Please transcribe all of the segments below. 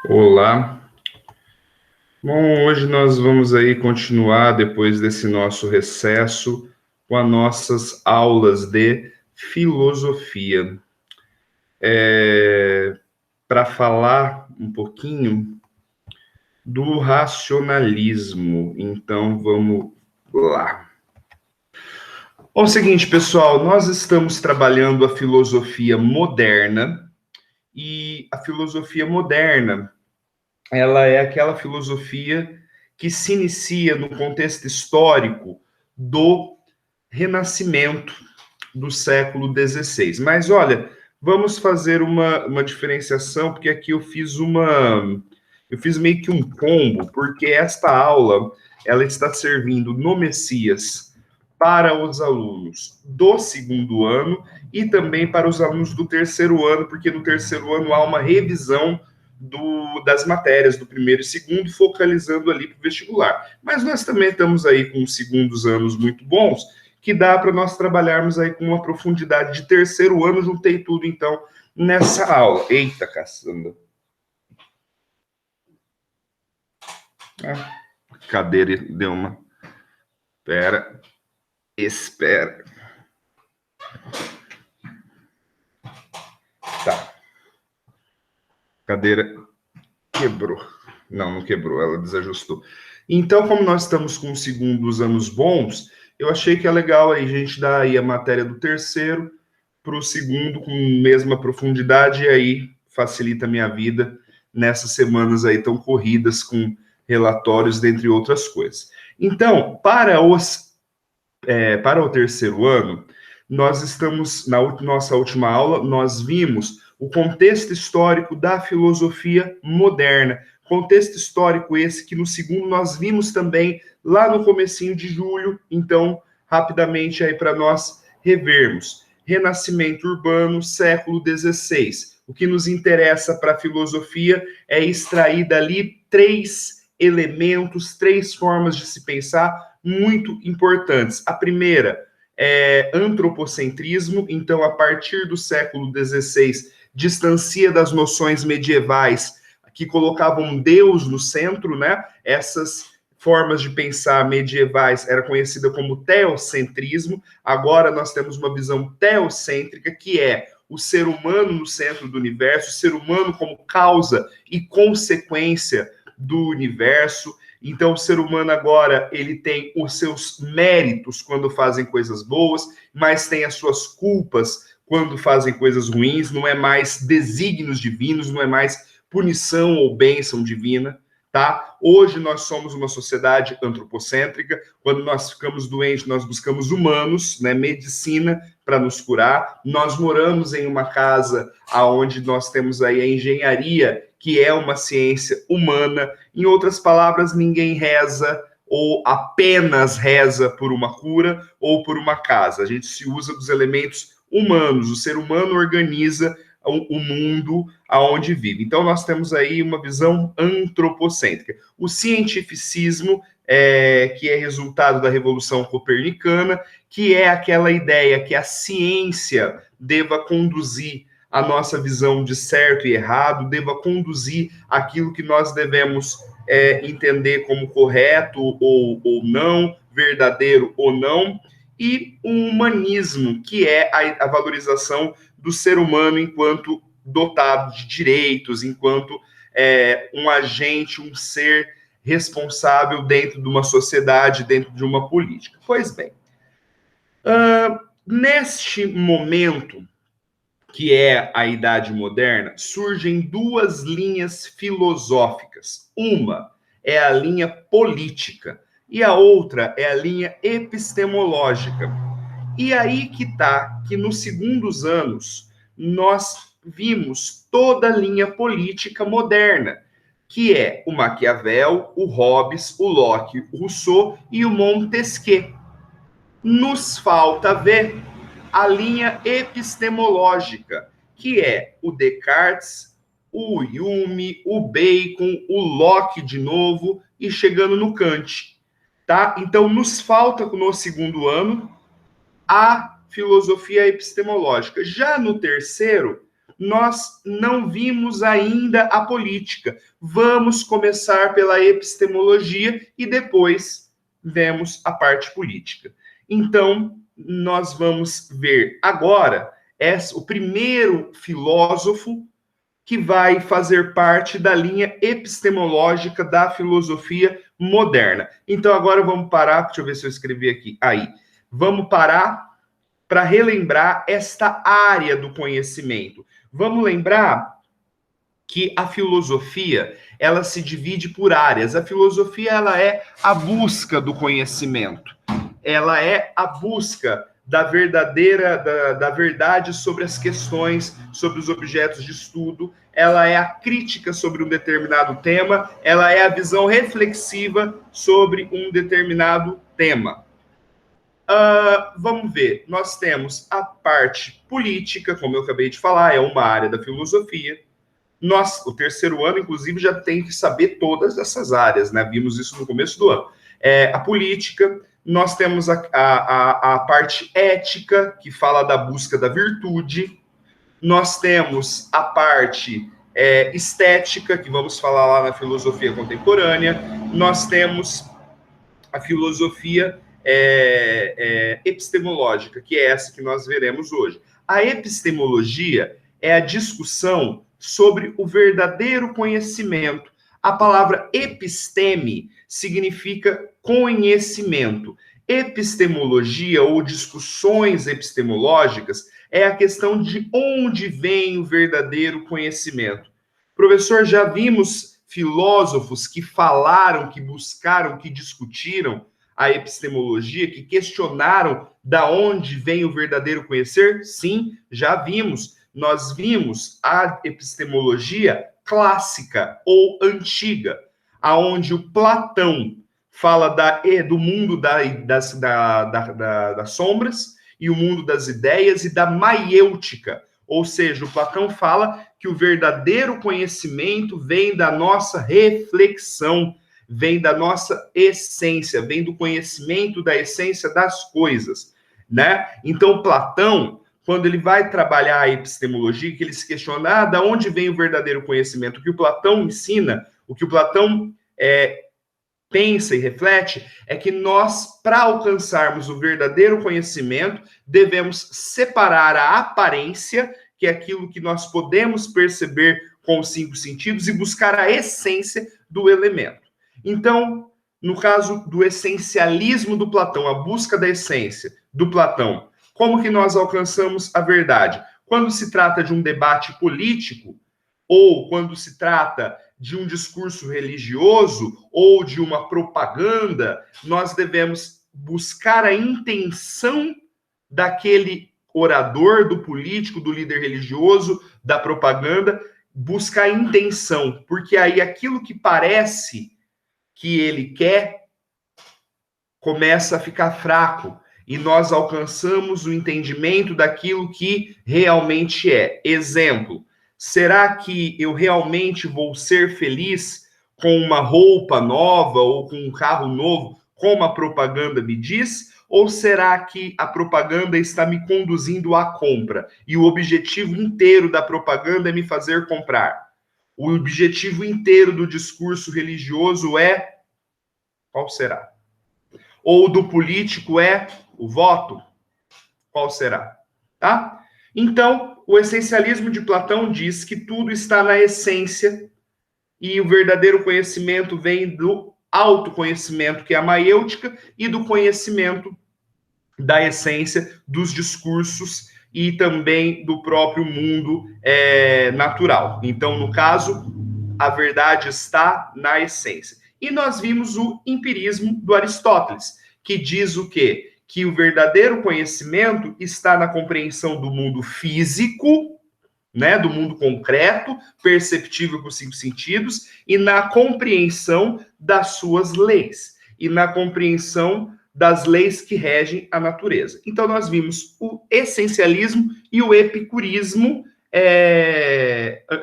Olá. Bom, hoje nós vamos aí continuar, depois desse nosso recesso, com as nossas aulas de filosofia. Para falar um pouquinho do racionalismo. Então, vamos lá. Bom, é o seguinte, pessoal, nós estamos trabalhando a filosofia moderna, e a filosofia moderna ela é aquela filosofia que se inicia no contexto histórico do Renascimento do século XVI. Mas olha, vamos fazer uma diferenciação, porque aqui eu fiz meio que um combo, porque esta aula ela está servindo no Messias para os alunos do segundo ano e também para os alunos do terceiro ano, porque no terceiro ano há uma revisão das matérias do primeiro e segundo, focalizando ali para o vestibular. Mas nós também estamos aí com segundos anos muito bons, que dá para nós trabalharmos aí com uma profundidade de terceiro ano. Juntei tudo, então, nessa aula. Eita, caçamba. A cadeira deu uma... Espera. Tá. Cadeira quebrou. Não quebrou, ela desajustou. Então, como nós estamos com segundos anos bons, eu achei que é legal aí a gente dar aí a matéria do terceiro para o segundo com mesma profundidade, e aí facilita a minha vida nessas semanas aí tão corridas com relatórios, dentre outras coisas. Então, para o terceiro ano, nós estamos, na nossa última aula, nós vimos o contexto histórico da filosofia moderna. Contexto histórico esse que no segundo nós vimos também lá no comecinho de julho. Então, rapidamente aí para nós revermos. Renascimento urbano, século XVI. O que nos interessa para a filosofia é extrair dali três elementos, três formas de se pensar muito importantes. A primeira é antropocentrismo. Então, a partir do século XVI, distancia das noções medievais que colocavam Deus no centro, né? Essas formas de pensar medievais era conhecida como teocentrismo. Agora nós temos uma visão teocêntrica, que é o ser humano no centro do universo, o ser humano como causa e consequência do universo. Então, o ser humano agora, ele tem os seus méritos quando fazem coisas boas, mas tem as suas culpas quando fazem coisas ruins. Não é mais desígnios divinos, não é mais punição ou bênção divina, tá? Hoje nós somos uma sociedade antropocêntrica. Quando nós ficamos doentes, nós buscamos humanos, né? Medicina para nos curar. Nós moramos em uma casa onde nós temos aí a engenharia, que é uma ciência humana. Em outras palavras, ninguém reza ou apenas reza por uma cura ou por uma casa. A gente se usa dos elementos humanos. O ser humano organiza o mundo aonde vive. Então, nós temos aí uma visão antropocêntrica. O cientificismo, que é resultado da Revolução Copernicana, que é aquela ideia que a ciência deva conduzir a nossa visão de certo e errado, deva conduzir aquilo que nós devemos entender como correto ou não, verdadeiro ou não, e o humanismo, que é a valorização do ser humano enquanto dotado de direitos, enquanto um agente, um ser responsável dentro de uma sociedade, dentro de uma política. Pois bem, neste momento, que é a Idade Moderna, surgem duas linhas filosóficas. Uma é a linha política e a outra é a linha epistemológica. E aí que está, que nos segundos anos nós vimos toda a linha política moderna, que é o Maquiavel, o Hobbes, o Locke, o Rousseau e o Montesquieu. Nos falta ver a linha epistemológica, que é o Descartes, o Hume, o Bacon, o Locke de novo e chegando no Kant, tá? Então nos falta no segundo ano a filosofia epistemológica. Já no terceiro, nós não vimos ainda a política. Vamos começar pela epistemologia e depois vemos a parte política. Então, nós vamos ver agora o primeiro filósofo que vai fazer parte da linha epistemológica da filosofia moderna. Então, agora vamos parar, deixa eu ver se eu escrevi aqui. Aí, vamos parar para relembrar esta área do conhecimento. Vamos lembrar que a filosofia, ela se divide por áreas. A filosofia, ela é a busca do conhecimento. Ela é a busca da verdade sobre as questões, sobre os objetos de estudo. Ela é a crítica sobre um determinado tema. Ela é a visão reflexiva sobre um determinado tema. Vamos ver, nós temos a parte política, como eu acabei de falar, é uma área da filosofia. O terceiro ano, inclusive, já tem que saber todas essas áreas, né? Vimos isso no começo do ano. A política, nós temos a parte ética, que fala da busca da virtude. Nós temos a parte estética, que vamos falar lá na filosofia contemporânea. Nós temos a filosofia epistemológica, que é essa que nós veremos hoje. A epistemologia é a discussão sobre o verdadeiro conhecimento. A palavra episteme significa conhecimento. Epistemologia ou discussões epistemológicas é a questão de onde vem o verdadeiro conhecimento. Professor, já vimos filósofos que falaram, que buscaram, que discutiram a epistemologia, que questionaram da onde vem o verdadeiro conhecer? Sim, já vimos. Nós vimos a epistemologia clássica ou antiga, aonde o Platão fala do mundo das sombras e o mundo das ideias e da maiêutica, ou seja, o Platão fala que o verdadeiro conhecimento vem da nossa reflexão, vem da nossa essência, vem do conhecimento da essência das coisas, né? Então, Platão, quando ele vai trabalhar a epistemologia, que ele se questiona, da onde vem o verdadeiro conhecimento? O que o Platão ensina, o que o Platão pensa e reflete, é que nós, para alcançarmos o verdadeiro conhecimento, devemos separar a aparência, que é aquilo que nós podemos perceber com os 5 sentidos, e buscar a essência do elemento. Então, no caso do essencialismo do Platão, a busca da essência do Platão, como que nós alcançamos a verdade? Quando se trata de um debate político, ou quando se trata de um discurso religioso, ou de uma propaganda, nós devemos buscar a intenção daquele orador, do político, do líder religioso, da propaganda, buscar a intenção, porque aí aquilo que parece que ele quer começa a ficar fraco e nós alcançamos o entendimento daquilo que realmente é. Exemplo, será que eu realmente vou ser feliz com uma roupa nova ou com um carro novo, como a propaganda me diz? Ou será que a propaganda está me conduzindo à compra e o objetivo inteiro da propaganda é me fazer comprar? O objetivo inteiro do discurso religioso é qual será? Ou do político é o voto? Qual será? Tá? Então, o essencialismo de Platão diz que tudo está na essência e o verdadeiro conhecimento vem do autoconhecimento, que é a maiêutica, e do conhecimento da essência dos discursos e também do próprio mundo natural. Então, no caso, a verdade está na essência. E nós vimos o empirismo do Aristóteles, que diz o quê? Que o verdadeiro conhecimento está na compreensão do mundo físico, né, do mundo concreto, perceptível com os 5 sentidos, e na compreensão das suas leis, e na compreensão das leis que regem a natureza. Então, nós vimos o essencialismo e o epicurismo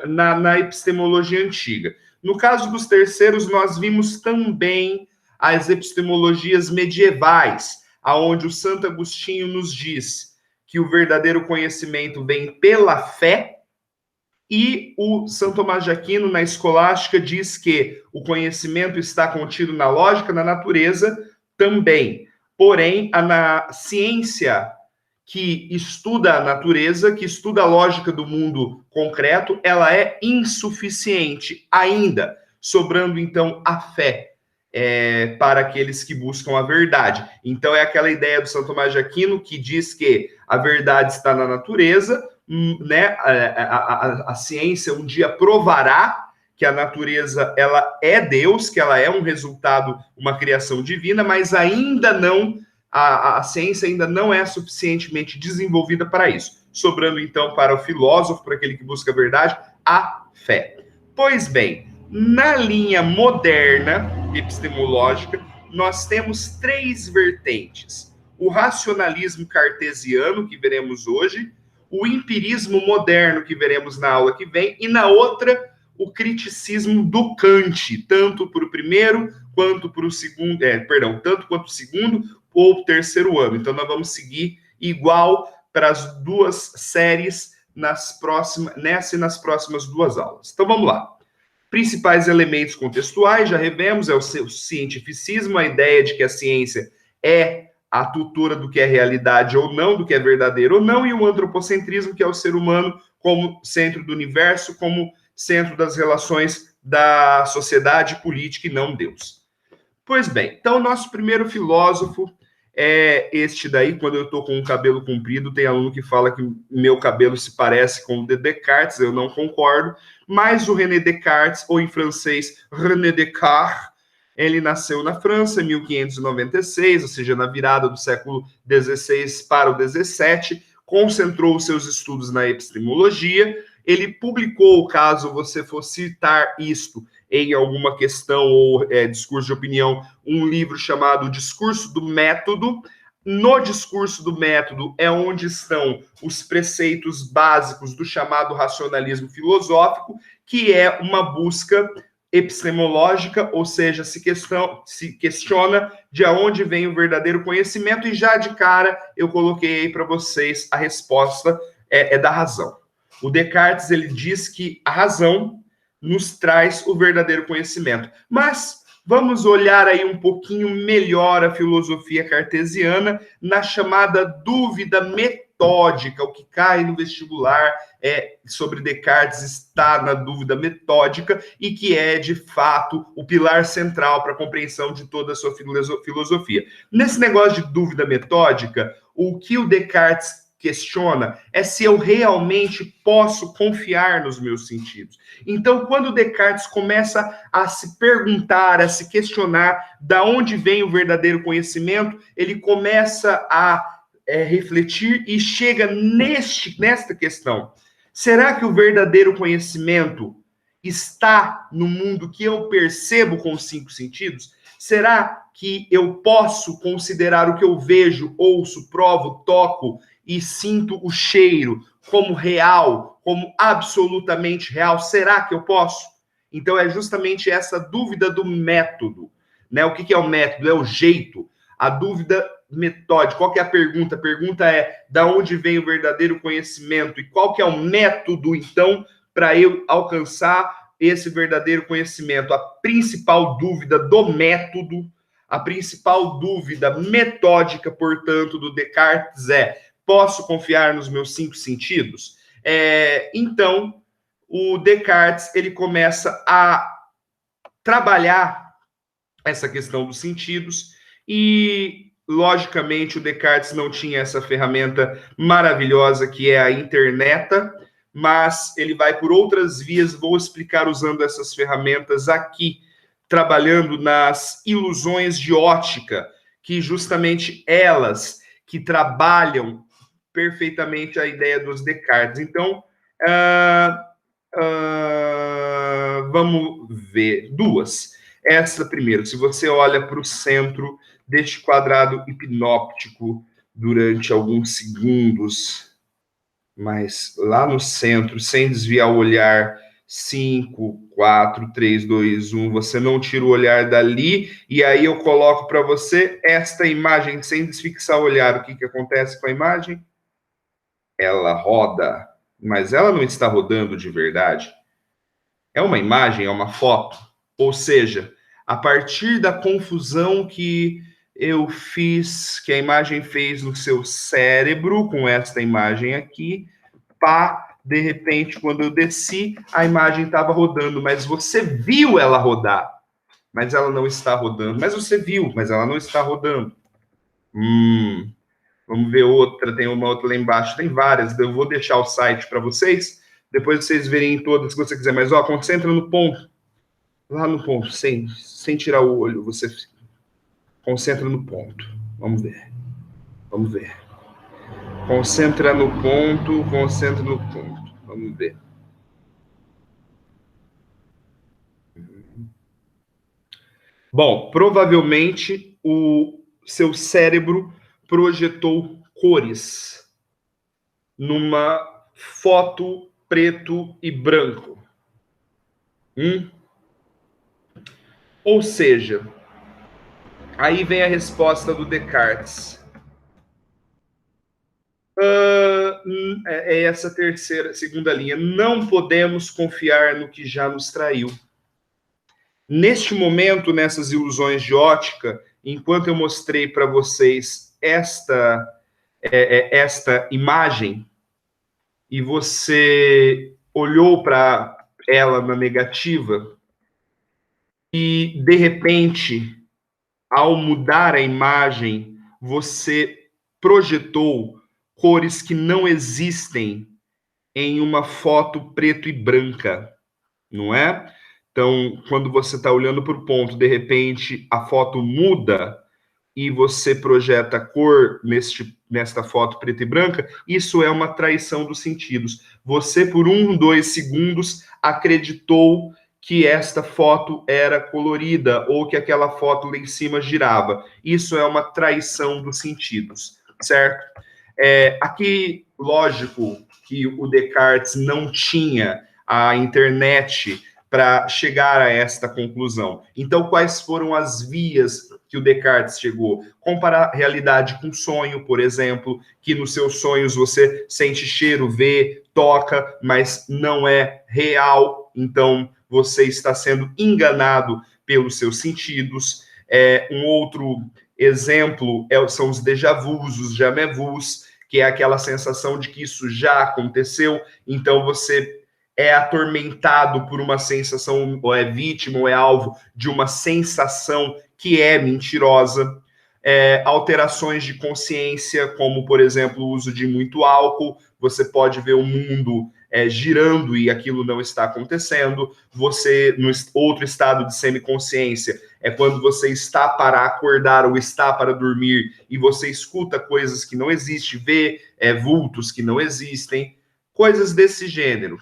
na epistemologia antiga. No caso dos terceiros, nós vimos também as epistemologias medievais, aonde o Santo Agostinho nos diz que o verdadeiro conhecimento vem pela fé, E o São Tomás de Aquino, na Escolástica, diz que o conhecimento está contido na lógica, na natureza também. Porém, a ciência que estuda a natureza, que estuda a lógica do mundo concreto, ela é insuficiente ainda, sobrando então a fé para aqueles que buscam a verdade. Então é aquela ideia do São Tomás de Aquino que diz que a verdade está na natureza, né? A ciência um dia provará que a natureza ela é Deus, que ela é um resultado, uma criação divina, mas ainda não a ciência ainda não é suficientemente desenvolvida para isso. Sobrando, então, para o filósofo, para aquele que busca a verdade, a fé. Pois bem, na linha moderna, epistemológica, nós temos 3 vertentes. O racionalismo cartesiano, que veremos hoje, o empirismo moderno, que veremos na aula que vem, e na outra, o criticismo do Kant, tanto para o primeiro quanto para o segundo, tanto quanto o segundo ou o terceiro ano. Então, nós vamos seguir igual para as 2 séries nessa e nas próximas 2 aulas. Então, vamos lá. Principais elementos contextuais, já revemos, é o cientificismo, a ideia de que a ciência é a tutora do que é realidade ou não, do que é verdadeiro ou não, e o antropocentrismo, que é o ser humano como centro do universo, como centro das relações da sociedade política e não Deus. Pois bem, então nosso primeiro filósofo é este daí. Quando eu estou com o cabelo comprido, tem aluno que fala que meu cabelo se parece com o de Descartes, eu não concordo, mas o René Descartes, ou em francês, René Descartes, ele nasceu na França em 1596, ou seja, na virada do século XVI para o XVII, concentrou os seus estudos na epistemologia. Ele publicou, caso você for citar isto em alguma questão ou discurso de opinião, um livro chamado Discurso do Método. No Discurso do Método é onde estão os preceitos básicos do chamado racionalismo filosófico, que é uma busca epistemológica, ou seja, se questiona de onde vem o verdadeiro conhecimento, e já de cara eu coloquei aí para vocês a resposta é da razão. O Descartes, ele diz que a razão nos traz o verdadeiro conhecimento. Mas vamos olhar aí um pouquinho melhor a filosofia cartesiana na chamada dúvida metódica. O que cai no vestibular sobre Descartes está na dúvida metódica e que é, de fato, o pilar central para a compreensão de toda a sua filosofia. Nesse negócio de dúvida metódica, o que o Descartes questiona é se eu realmente posso confiar nos meus sentidos. Então, quando Descartes começa a se perguntar, a se questionar da onde vem o verdadeiro conhecimento, ele começa a refletir e chega nesta questão. Será que o verdadeiro conhecimento está no mundo que eu percebo com os 5 sentidos? Será que eu posso considerar o que eu vejo, ouço, provo, toco e sinto o cheiro como real, como absolutamente real? Será que eu posso? Então é justamente essa dúvida do método, né? O que é o método? É o jeito. A dúvida metódica. Qual que é a pergunta? A pergunta é: da onde vem o verdadeiro conhecimento? E qual que é o método, então, para eu alcançar esse verdadeiro conhecimento? A principal dúvida do método, a principal dúvida metódica, portanto, do Descartes é: posso confiar nos meus 5 sentidos? Então, o Descartes, ele começa a trabalhar essa questão dos sentidos e, logicamente, o Descartes não tinha essa ferramenta maravilhosa que é a internet, mas ele vai por outras vias. Vou explicar usando essas ferramentas aqui, trabalhando nas ilusões de ótica, que justamente elas que trabalham perfeitamente a ideia dos Descartes. Então, vamos ver 2. Essa primeiro, se você olha para o centro deste quadrado hipnóptico durante alguns segundos, mas lá no centro, sem desviar o olhar, 5, 4, 3, 2, 1, você não tira o olhar dali, e aí eu coloco para você esta imagem sem desfixar o olhar. O que acontece com a imagem? Ela roda, mas ela não está rodando de verdade. É uma imagem, é uma foto. Ou seja, a partir da confusão que eu fiz, que a imagem fez no seu cérebro, com esta imagem aqui, pá, de repente, quando eu desci, a imagem estava rodando, mas você viu ela rodar, mas ela não está rodando. Mas você viu, mas ela não está rodando. Vamos ver outra, tem uma outra lá embaixo, tem várias, eu vou deixar o site para vocês, depois vocês verem todas, se você quiser, mas ó, concentra no ponto, lá no ponto, sem tirar o olho, você concentra no ponto, vamos ver, concentra no ponto, vamos ver. Bom, provavelmente o seu cérebro projetou cores numa foto preto e branco. Ou seja, aí vem a resposta do Descartes. É essa segunda linha. Não podemos confiar no que já nos traiu. Neste momento, nessas ilusões de ótica, enquanto eu mostrei para vocês esta imagem, e você olhou para ela na negativa, e de repente, ao mudar a imagem, você projetou cores que não existem em uma foto preto e branca, não é? Então, quando você está olhando para o ponto, de repente a foto muda e você projeta cor nesta foto preta e branca, isso é uma traição dos sentidos. Você, por 2 segundos, acreditou que esta foto era colorida ou que aquela foto lá em cima girava. Isso é uma traição dos sentidos, certo? Aqui, lógico que o Descartes não tinha a internet para chegar a esta conclusão. Então, quais foram as vias que o Descartes chegou? Comparar realidade com sonho, por exemplo, que nos seus sonhos você sente cheiro, vê, toca, mas não é real, então você está sendo enganado pelos seus sentidos. Um outro exemplo são os déjà vus, os jamais vus, que é aquela sensação de que isso já aconteceu, então você é atormentado por uma sensação, ou é vítima, ou é alvo de uma sensação que é mentirosa. Alterações de consciência, como, por exemplo, o uso de muito álcool, você pode ver o mundo girando e aquilo não está acontecendo. Você, no outro estado de semiconsciência, é quando você está para acordar ou está para dormir e você escuta coisas que não existem, vê vultos que não existem, coisas desse gênero.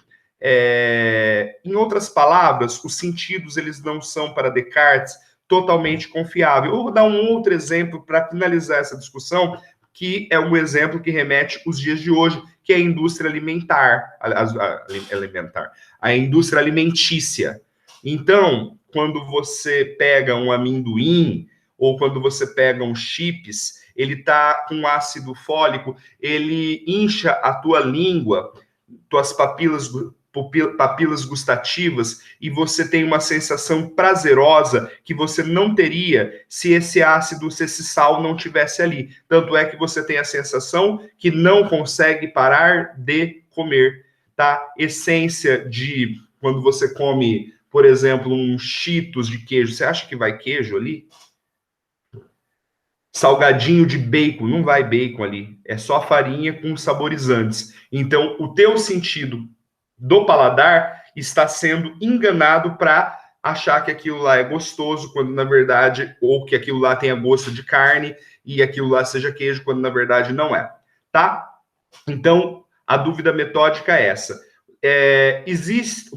Em outras palavras, os sentidos eles não são para Descartes totalmente confiável. Eu vou dar um outro exemplo para finalizar essa discussão, que é um exemplo que remete os dias de hoje, que é a indústria alimentar, a indústria alimentícia. Então, quando você pega um amendoim ou quando você pega um chips, ele está com ácido fólico, ele incha a tua língua, tuas papilas gustativas, e você tem uma sensação prazerosa que você não teria se esse ácido, se esse sal não tivesse ali. Tanto é que você tem a sensação que não consegue parar de comer, tá? Essência de quando você come, por exemplo, um Cheetos de queijo, você acha que vai queijo ali? Salgadinho de bacon, não vai bacon ali, é só farinha com saborizantes. Então, o teu sentido do paladar está sendo enganado para achar que aquilo lá é gostoso, quando na verdade, ou que aquilo lá tenha gosto de carne e aquilo lá seja queijo, quando na verdade não é, tá? Então, a dúvida metódica é essa.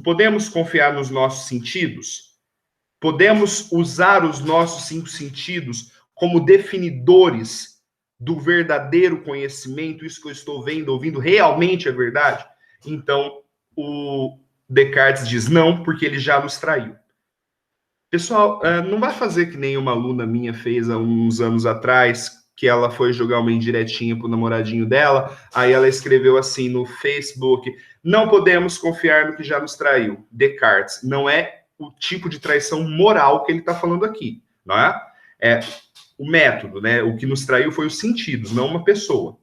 Podemos confiar nos nossos sentidos? Podemos usar os nossos 5 sentidos como definidores do verdadeiro conhecimento? Isso que eu estou vendo, ouvindo, realmente é verdade? Então, o Descartes diz não, porque ele já nos traiu. Pessoal, não vai fazer que nem uma aluna minha fez há uns anos atrás, que ela foi jogar uma indiretinha pro namoradinho dela, aí ela escreveu assim no Facebook: não podemos confiar no que já nos traiu. Descartes. Não é o tipo de traição moral que ele está falando aqui, não é? É o método, né? O que nos traiu foi os sentidos, não uma pessoa,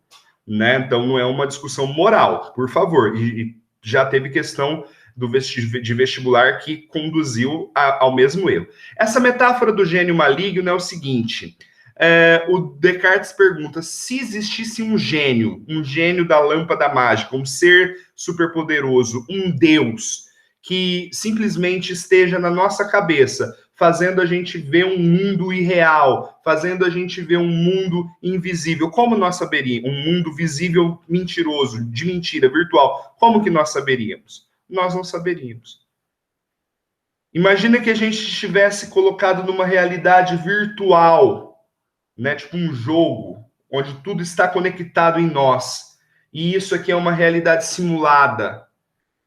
né? Então não é uma discussão moral, por favor. E já teve questão de vestibular que conduziu ao mesmo erro. Essa metáfora do gênio maligno é o seguinte: o Descartes pergunta se existisse um gênio da lâmpada mágica, um ser superpoderoso, um Deus, que simplesmente esteja na nossa cabeça, fazendo a gente ver um mundo irreal, fazendo a gente ver um mundo invisível. Como nós saberíamos? Um mundo visível mentiroso, de mentira, virtual. Como que nós saberíamos? Nós não saberíamos. Imagina que a gente estivesse colocado numa realidade virtual, né? Tipo um jogo, onde tudo está conectado em nós. E isso aqui é uma realidade simulada.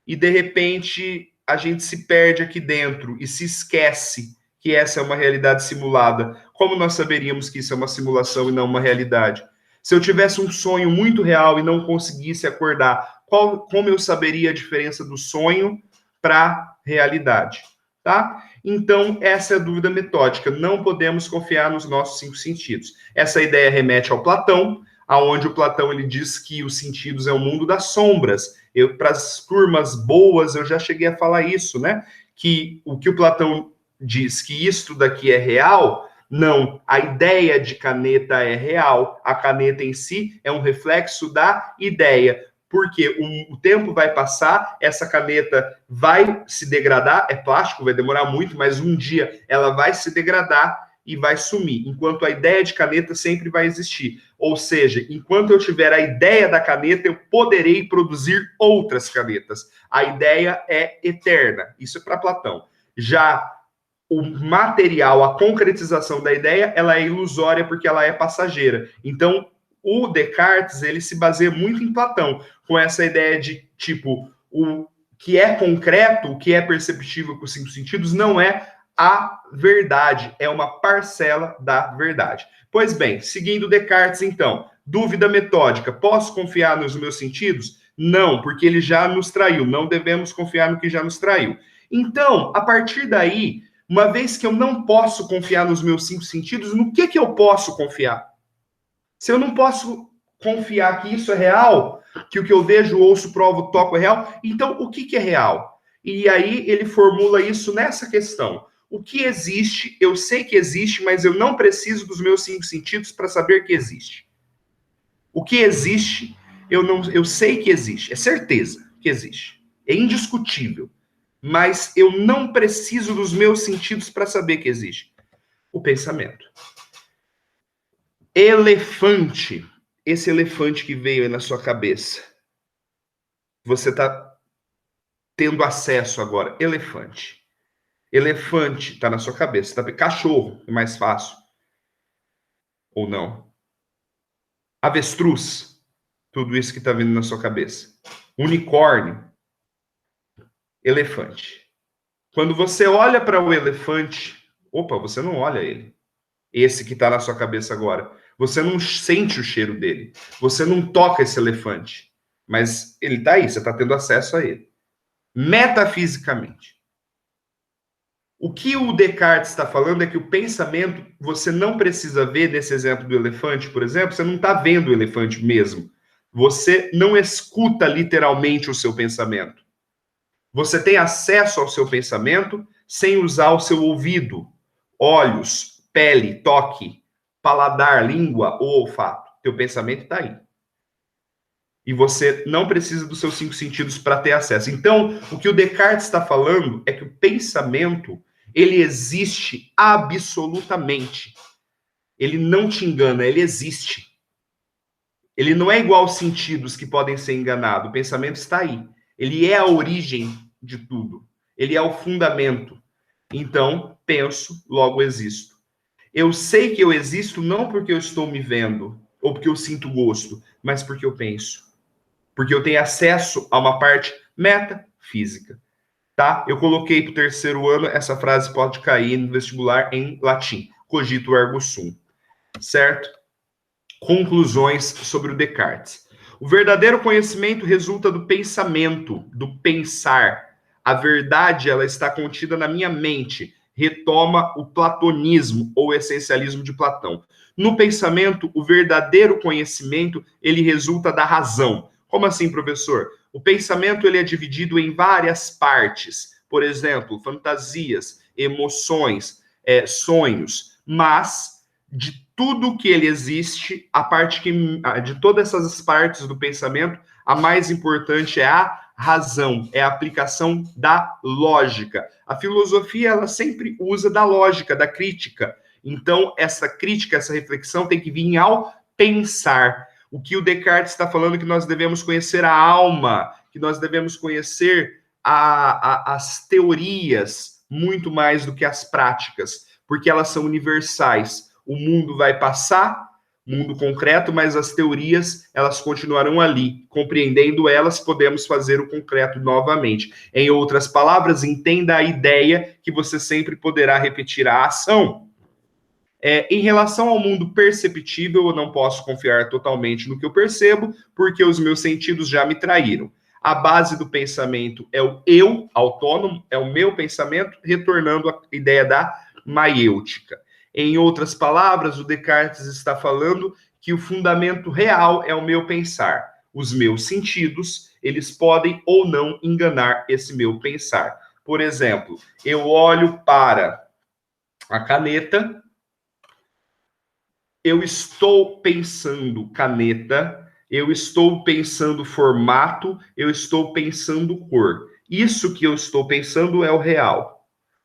E, de repente, a gente se perde aqui dentro e se esquece que essa é uma realidade simulada. Como nós saberíamos que isso é uma simulação e não uma realidade? Se eu tivesse um sonho muito real e não conseguisse acordar, como eu saberia a diferença do sonho para a realidade? Tá? Então, essa é a dúvida metódica. Não podemos confiar nos nossos 5 sentidos. Essa ideia remete ao Platão, aonde o Platão ele diz que os sentidos é o mundo das sombras. Para as turmas boas, eu já cheguei a falar isso, né? Que o Platão diz que isto daqui é real, não. A ideia de caneta é real. A caneta em si é um reflexo da ideia. Porque o tempo vai passar, essa caneta vai se degradar, é plástico, vai demorar muito, mas um dia ela vai se degradar e vai sumir, enquanto a ideia de caneta sempre vai existir. Ou seja, enquanto eu tiver a ideia da caneta, eu poderei produzir outras canetas. A ideia é eterna. Isso é para Platão. Já o material, a concretização da ideia, ela é ilusória porque ela é passageira. Então, o Descartes, ele se baseia muito em Platão, com essa ideia de, tipo, o que é concreto, o que é perceptível com os 5 sentidos, não é a verdade, é uma parcela da verdade. Pois bem, seguindo Descartes, então, dúvida metódica, posso confiar nos meus sentidos? Não, porque ele já nos traiu, não devemos confiar no que já nos traiu. Então, a partir daí, uma vez que eu não posso confiar nos meus 5 sentidos, no que eu posso confiar? Se eu não posso confiar que isso é real, que o que eu vejo, ouço, provo, toco é real, então o que é real? E aí ele formula isso nessa questão. O que existe, eu sei que existe, mas eu não preciso dos meus 5 sentidos para saber que existe. O que existe, eu sei que existe, é certeza que existe. É indiscutível. Mas eu não preciso dos meus sentidos para saber que existe. O pensamento. Elefante. Esse elefante que veio aí na sua cabeça. Você está tendo acesso agora. Elefante. Elefante está na sua cabeça. Cachorro é mais fácil. Ou não? Avestruz. Tudo isso que está vindo na sua cabeça. Unicórnio. Elefante. Quando você olha para o elefante, opa, você não olha ele. Esse que está na sua cabeça agora. Você não sente o cheiro dele. Você não toca esse elefante. Mas ele está aí, você está tendo acesso a ele. Metafisicamente. O que o Descartes está falando é que o pensamento, você não precisa ver, nesse exemplo do elefante, por exemplo, você não está vendo o elefante mesmo. Você não escuta literalmente o seu pensamento. Você tem acesso ao seu pensamento sem usar o seu ouvido, olhos, pele, toque, paladar, língua ou olfato. Teu pensamento está aí. E você não precisa dos seus 5 sentidos para ter acesso. Então, o que o Descartes está falando é que o pensamento, ele existe absolutamente. Ele não te engana, ele existe. Ele não é igual aos sentidos que podem ser enganados. O pensamento está aí. Ele é a origem de tudo. Ele é o fundamento. Então, penso, logo existo. Eu sei que eu existo não porque eu estou me vendo ou porque eu sinto gosto, mas porque eu penso. Porque eu tenho acesso a uma parte metafísica. Tá? Eu coloquei para o 3º ano, essa frase pode cair no vestibular em latim. Cogito ergo sum. Certo? Conclusões sobre o Descartes. O verdadeiro conhecimento resulta do pensamento, do pensar. A verdade, ela está contida na minha mente. Retoma o platonismo ou essencialismo de Platão. No pensamento, o verdadeiro conhecimento, ele resulta da razão. Como assim, professor? O pensamento, ele é dividido em várias partes. Por exemplo, fantasias, emoções, sonhos. Mas, de tudo que ele existe, a parte de todas essas partes do pensamento, a mais importante é a razão, é a aplicação da lógica. A filosofia, ela sempre usa da lógica, da crítica. Então, essa crítica, essa reflexão tem que vir ao pensar. O que o Descartes está falando é que nós devemos conhecer a alma, que nós devemos conhecer as teorias muito mais do que as práticas, porque elas são universais. O mundo vai passar, mundo concreto, mas as teorias, elas continuarão ali. Compreendendo elas, podemos fazer o concreto novamente. Em outras palavras, entenda a ideia que você sempre poderá repetir a ação. Em relação ao mundo perceptível, eu não posso confiar totalmente no que eu percebo, porque os meus sentidos já me traíram. A base do pensamento é o eu autônomo, é o meu pensamento, retornando à ideia da maiêutica. Em outras palavras, o Descartes está falando que o fundamento real é o meu pensar. Os meus sentidos, eles podem ou não enganar esse meu pensar. Por exemplo, eu olho para a caneta, eu estou pensando caneta, eu estou pensando formato, eu estou pensando cor. Isso que eu estou pensando é o real.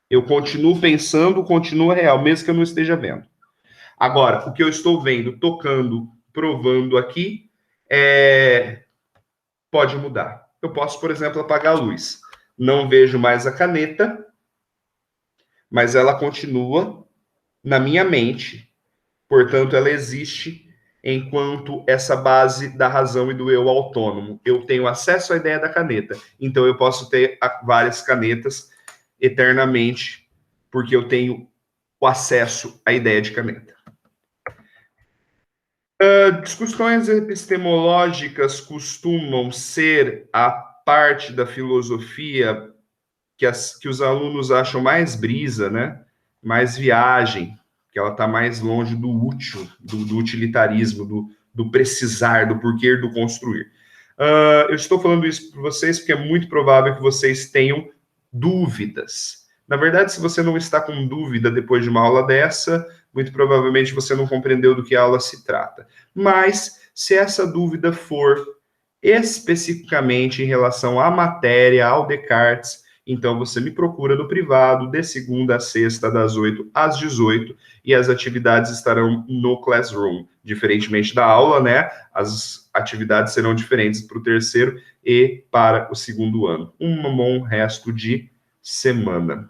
Eu continuo pensando, continua real, mesmo que eu não esteja vendo. Agora, o que eu estou vendo, tocando, provando aqui, pode mudar. Eu posso, por exemplo, apagar a luz. Não vejo mais a caneta, mas ela continua na minha mente. Portanto, ela existe enquanto essa base da razão e do eu autônomo. Eu tenho acesso à ideia da caneta. Então, eu posso ter várias canetas eternamente, porque eu tenho o acesso à ideia de caneta. Discussões epistemológicas costumam ser a parte da filosofia que os alunos acham mais brisa, né? Mais viagem, que ela está mais longe do útil, do utilitarismo, do precisar, do porquê, do construir. Eu estou falando isso para vocês porque é muito provável que vocês tenham dúvidas. Na verdade, se você não está com dúvida depois de uma aula dessa, muito provavelmente você não compreendeu do que a aula se trata. Mas, se essa dúvida for especificamente em relação à matéria, ao Descartes, então você me procura no privado, de segunda a sexta, das 8 às 18, e as atividades estarão no Classroom. Diferentemente da aula, né? As atividades serão diferentes para o terceiro e para o segundo ano. Um bom resto de semana.